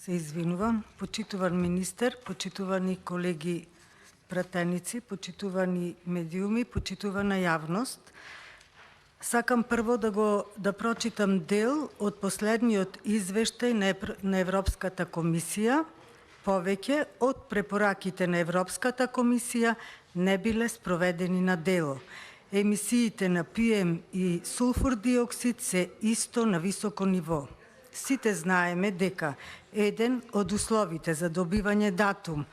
се извинувам, почитуван министер, почитувани колеги пратеници, почитувани медиуми, почитувана јавност. Сакам прво да прочитам дел од последниот извештај на Европската комисија. Повеќе од препораките на Европската комисија не биле спроведени на дело. Емисиите на ПМ и сулфур диоксид се исто на високо ниво. Сите знаеме дека еден од условите за добивање датум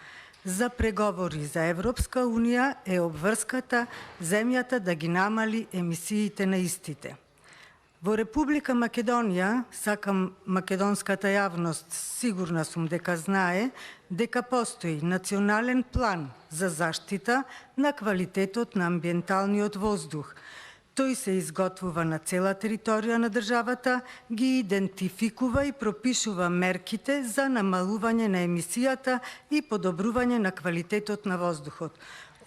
за преговори за Европска Унија е обврската земјата да ги намали емисиите на истите. Во Република Македонија, сакам македонската јавност, сигурна сум дека знае, дека постои национален план за заштита на квалитетот на амбиенталниот воздух. Тој се изготвува на цела територија на државата, ги идентификува и пропишува мерките за намалување на емисијата и подобрување на квалитетот на воздухот.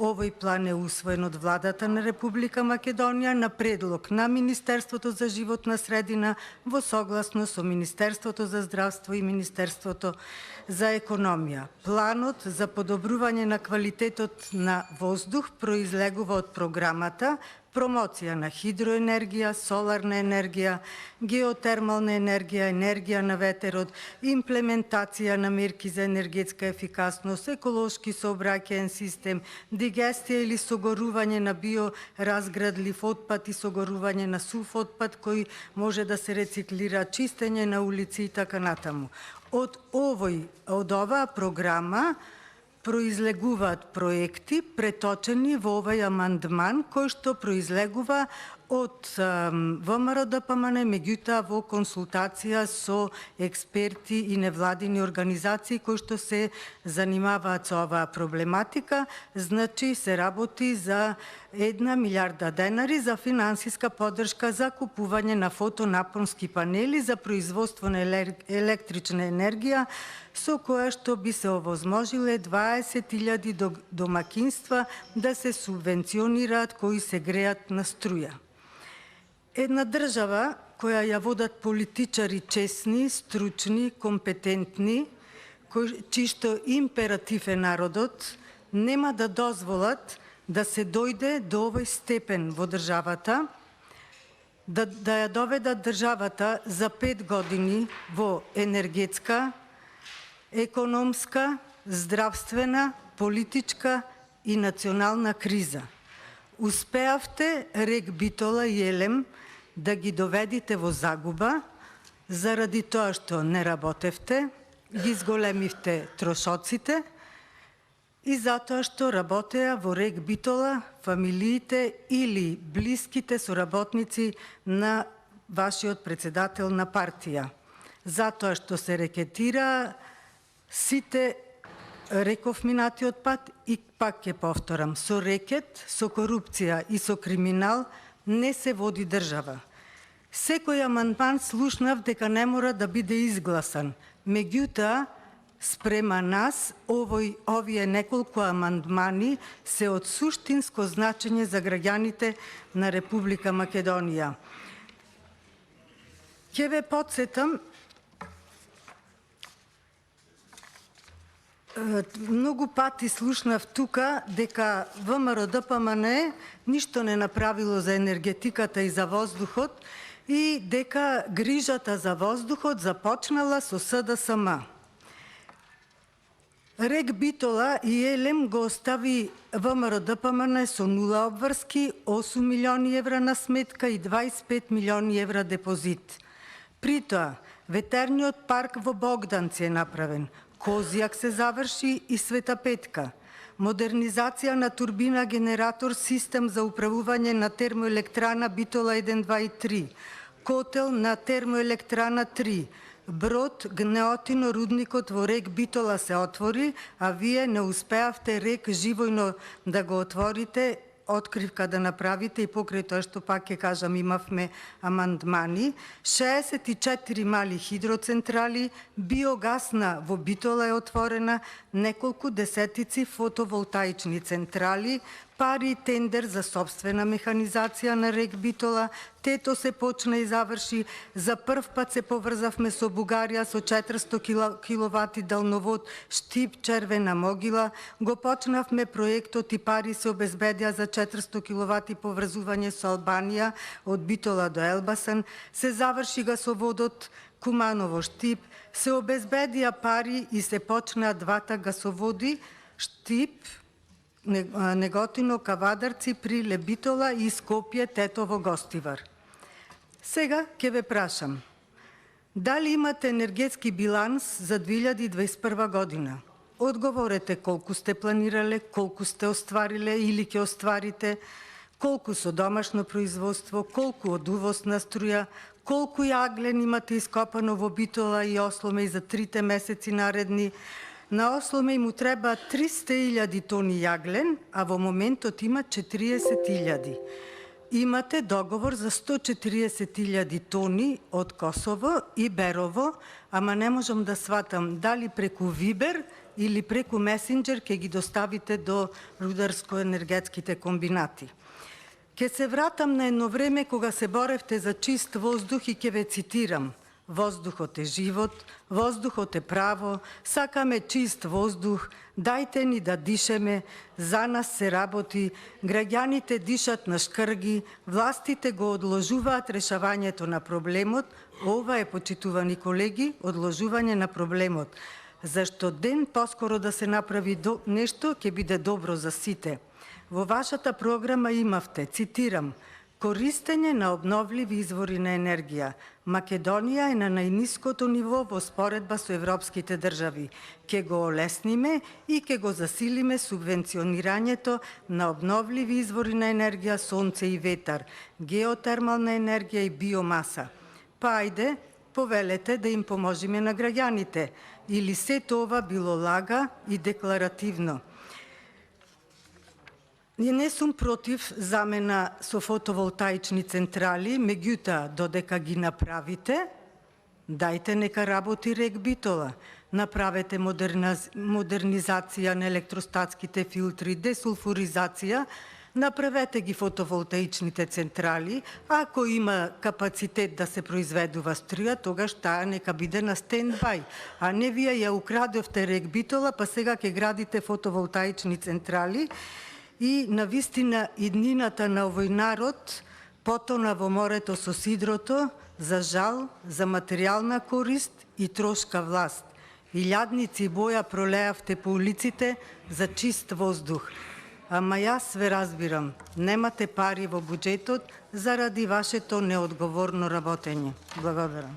Овој план е усвоен од владата на Република Македонија на предлог на Министерството за животна средина во согласност со Министерството за здравство и Министерството за економија. Планот за подобрување на квалитетот на воздух произлегува од програмата промоција на хидроенергија, соларна енергија, геотермална енергија, енергија на ветерот, имплементација на мерки за енергетска ефикасност, еколошки сообраќаен систем, дигестија или согорување на биоразградлив отпад и согорување на сув отпад кој може да се рециклира, чистење на улици и така натаму. Од оваа програма произлегуваат проекти преточени во овој амандман кој што произлегува од ВМРО-ДПМН, меѓутоа во консултација со експерти и невладини организации кои што се занимаваат со оваа проблематика. Значи се работи за 1 милиарда денари за финансиска поддршка за купување на фотонапонски панели за производство на електрична енергија, со која што би се овозможиле 20.000 домакинства да се субвенционираат кои се греат на струја. Една држава која ја водат политичари честни, стручни, компетентни, чишто императив е народот, нема да дозволат да се дојде до овој степен во државата, да ја доведат државата за 5 години во енергетска, економска, здравствена, политичка и национална криза. Успеавте рек Битола и Елем да ги доведите во загуба заради тоа што не работевте, ги зголемивте трошоците и затоа што работеа во рек Битола фамилиите или блиските соработници на вашиот председател на партија. Затоа што се рекетира сите, реков минатиот пат и пак ќе повторам, со рекет, со корупција и со криминал не се води држава. Секој амандман слушнав дека не мора да биде изгласан. Меѓутоа, спрема нас, овие неколку амандмани се од суштинско значење за граѓаните на Република Македонија. Ќе ве потсетам, многу пати слушнав тука дека ВМРО-ДПМН ништо не направило за енергетиката и за воздухот и дека грижата за воздухот започнала со СДСМ. Рек Битола и Елем го остави ВМРО-ДПМН со 0 обврски, 8 милиони евра на сметка и 25 милиони евра депозит. При тоа, ветерниот парк во Богданци е направен, Козјак се заврши и Света Петка. Модернизација на турбина генератор систем за управување на термоелектрана Битола 1, 2 и 3. Котел на термоелектрана 3. Брод гнеотино рудникот во рек Битола се отвори, а вие не успеавте рек Живојно да го отворите, откривка да направите и покрај тоа што пак ќе кажам имавме амандмани. 64 мали хидроцентрали, биогасна во Битола е отворена, неколку десетици фотоволтаични централи, пари и тендер за собствена механизација на рек Битола, тето се почна и заврши, за прв пат се поврзавме со Бугарија со 400 киловати далновод Штип Червена могила, го почнавме проектот и пари се обезбедија за 400 киловати поврзување со Албанија од Битола до Елбасан, се заврши гасоводот Куманово Штип, се обезбедија пари и се почнаа двата гасоводи Штип Неготино Кавадарци при Лебитола и Скопје Тетово Гостивар. Сега ќе ве прашам, дали имате енергетски биланс за 2021 година? Одговорете колку сте планирале, колку сте оствариле или ќе остварите, колку со домашно производство, колку од увоз на струја, колку јаглен имате ископано во Битола и Осломеј за 3 месеци наредни. На Осломеј му треба 300.000 тони јаглен, а во моментот има 40.000. Имате договор за 140.000 тони од Косово и Берово, ама не можам да сватам дали преку Вибер или преку Месенџер ќе ги доставите до рударско-енергетските комбинати. Ке се вратам на едно време кога се боревте за чист воздух и ќе ве цитирам: воздухот е живот, воздухот е право, сакаме чист воздух, дајте ни да дишеме, за нас се работи, граѓаните дишат на шкрги, властите го одложуваат решавањето на проблемот. Ова е, почитувани колеги, одложување на проблемот. Зашто ден поскоро да се направи нешто ќе биде добро за сите. Во вашата програма имавте, цитирам, користење на обновливи извори на енергија. Македонија е на најниското ниво во споредба со европските држави. Ке го олесниме и ке го засилиме субвенционирањето на обновливи извори на енергија, сонце и ветар, геотермална енергија и биомаса. Па ајде, повелете да им поможиме на граѓаните. Или се тоа било лага и декларативно? Не сум против замена со фотоволтаични централи, меѓутоа, додека ги направите, дајте нека работи рек Битола. Направете модернизација на електростатските филтри, десулфуризација, направете ги фотоволтаичните централи, ако има капацитет да се произведува струја, тогаш таа нека биде на стендбај, а не вие ја украдовте рек Битола, па сега ќе градите фотоволтаични централи. И навистина иднината на овој народ потона во морето со сидрото, за жал, за материјална корист и трошка власт. Илјадници боја пролеавте по улиците за чист воздух. Ама јас ве разбирам, немате пари во буџетот заради вашето неодговорно работење. Благодарам.